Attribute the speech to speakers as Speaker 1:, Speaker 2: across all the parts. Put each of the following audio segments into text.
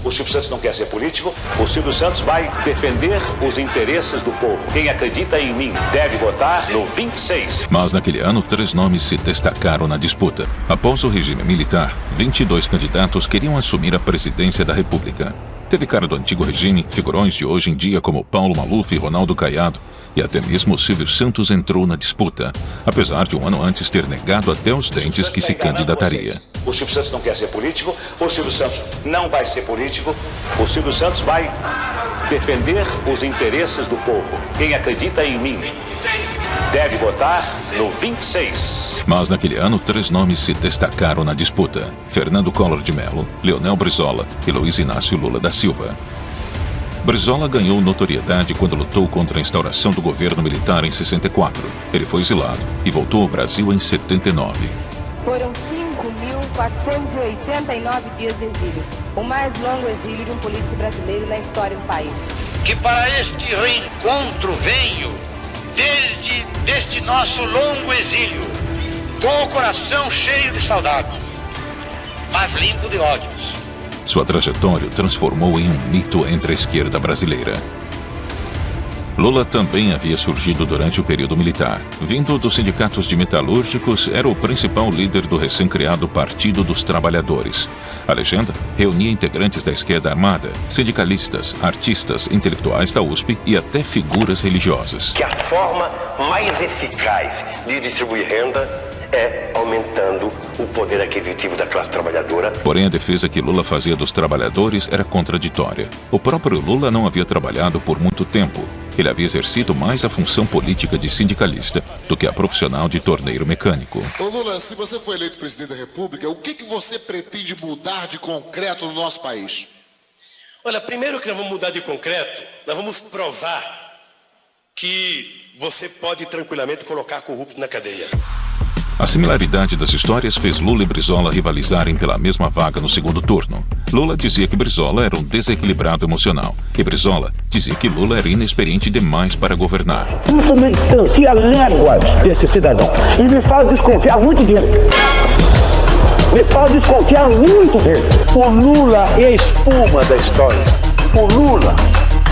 Speaker 1: O Silvio Santos não quer ser político. O Silvio Santos vai defender os interesses do povo. Quem acredita em mim deve votar no 26.
Speaker 2: Mas naquele ano, 3 nomes se destacaram na disputa. Após o regime militar, 22 candidatos queriam assumir a presidência da República. Teve cara do antigo regime, figurões de hoje em dia como Paulo Maluf e Ronaldo Caiado, e até mesmo Silvio Santos entrou na disputa, apesar de um ano antes ter negado até os dentes que se candidataria.
Speaker 1: O Silvio Santos não quer ser político, o Silvio Santos não vai ser político, o Silvio Santos vai defender os interesses do povo. Quem acredita em mim deve votar no 26.
Speaker 2: Mas naquele ano, 3 nomes se destacaram na disputa: Fernando Collor de Mello, Leonel Brizola e Luiz Inácio Lula da Silva. Brizola ganhou notoriedade quando lutou contra a instauração do governo militar em 64. Ele foi exilado e voltou ao Brasil em 79.
Speaker 3: Foram 5.489 dias de exílio, o mais longo exílio de um político brasileiro na história do país.
Speaker 4: Que para este reencontro venho deste nosso longo exílio, com o coração cheio de saudades, mas limpo de ódios.
Speaker 2: Sua trajetória o transformou em um mito entre a esquerda brasileira. Lula também havia surgido durante o período militar. Vindo dos sindicatos de metalúrgicos, era o principal líder do recém-criado Partido dos Trabalhadores. A legenda reunia integrantes da esquerda armada, sindicalistas, artistas, intelectuais da USP e até figuras religiosas.
Speaker 5: Que a forma mais eficaz de distribuir renda é aumentando o poder aquisitivo da classe trabalhadora.
Speaker 2: Porém, a defesa que Lula fazia dos trabalhadores era contraditória. O próprio Lula não havia trabalhado por muito tempo. Ele havia exercido mais a função política de sindicalista do que a profissional de torneiro mecânico.
Speaker 6: Ô Lula, se você for eleito presidente da República, o que você pretende mudar de concreto no nosso país?
Speaker 7: Olha, primeiro que nós vamos mudar de concreto, nós vamos provar que você pode tranquilamente colocar corrupto na cadeia.
Speaker 2: A similaridade das histórias fez Lula e Brizola rivalizarem pela mesma vaga no segundo turno. Lula dizia que Brizola era um desequilibrado emocional e Brizola dizia que Lula era inexperiente demais para governar.
Speaker 8: Isso me distancia léguas desse cidadão e me faz desconfiar muito dele. O Lula é a espuma da história. O Lula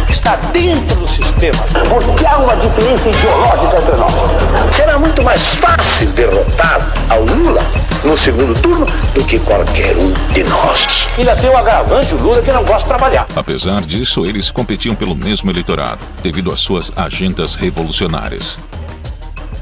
Speaker 8: está dentro do sistema. Porque há uma diferença ideológica entre nós.
Speaker 5: Será muito mais fácil derrotar ao Lula no segundo turno do que qualquer um de nós.
Speaker 8: Ainda tem o agravante, o Lula, que não gosta de trabalhar.
Speaker 2: Apesar disso, eles competiam pelo mesmo eleitorado, devido às suas agendas revolucionárias.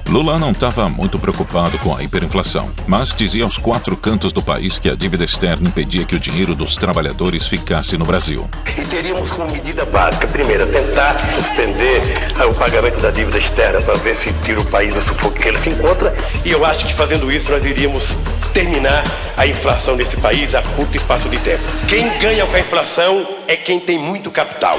Speaker 2: Lula não estava muito preocupado com a hiperinflação, mas dizia aos 4 cantos do país que a dívida externa impedia que o dinheiro dos trabalhadores ficasse no Brasil.
Speaker 5: E teríamos como medida básica, primeiro, tentar suspender o pagamento da dívida externa para ver se tira o país do sufoco que ele se encontra.
Speaker 7: E eu acho que fazendo isso nós iríamos terminar a inflação nesse país a curto espaço de tempo. Quem ganha com a inflação é quem tem muito capital.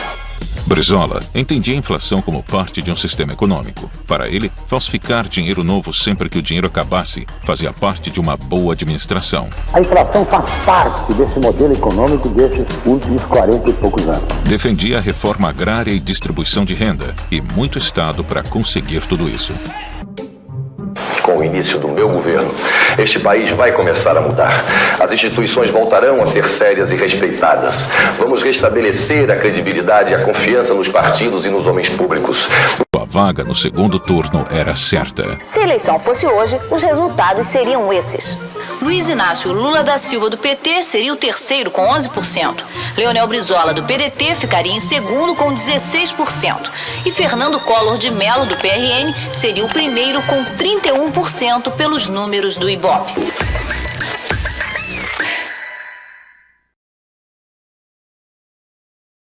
Speaker 2: Brizola entendia a inflação como parte de um sistema econômico. Para ele, falsificar dinheiro novo sempre que o dinheiro acabasse fazia parte de uma boa administração.
Speaker 8: A inflação faz parte desse modelo econômico desses últimos 40 e poucos anos.
Speaker 2: Defendia a reforma agrária e distribuição de renda e muito Estado para conseguir tudo isso.
Speaker 5: Com o início do meu governo, este país vai começar a mudar. As instituições voltarão a ser sérias e respeitadas. Vamos restabelecer a credibilidade e a confiança nos partidos e nos homens públicos.
Speaker 2: A vaga no segundo turno era certa.
Speaker 9: Se a eleição fosse hoje, os resultados seriam esses. Luiz Inácio Lula da Silva, do PT, seria o terceiro, com 11%. Leonel Brizola, do PDT, ficaria em segundo, com 16%. E Fernando Collor de Mello, do PRN, seria o primeiro, com 31% pelos números do Ibope.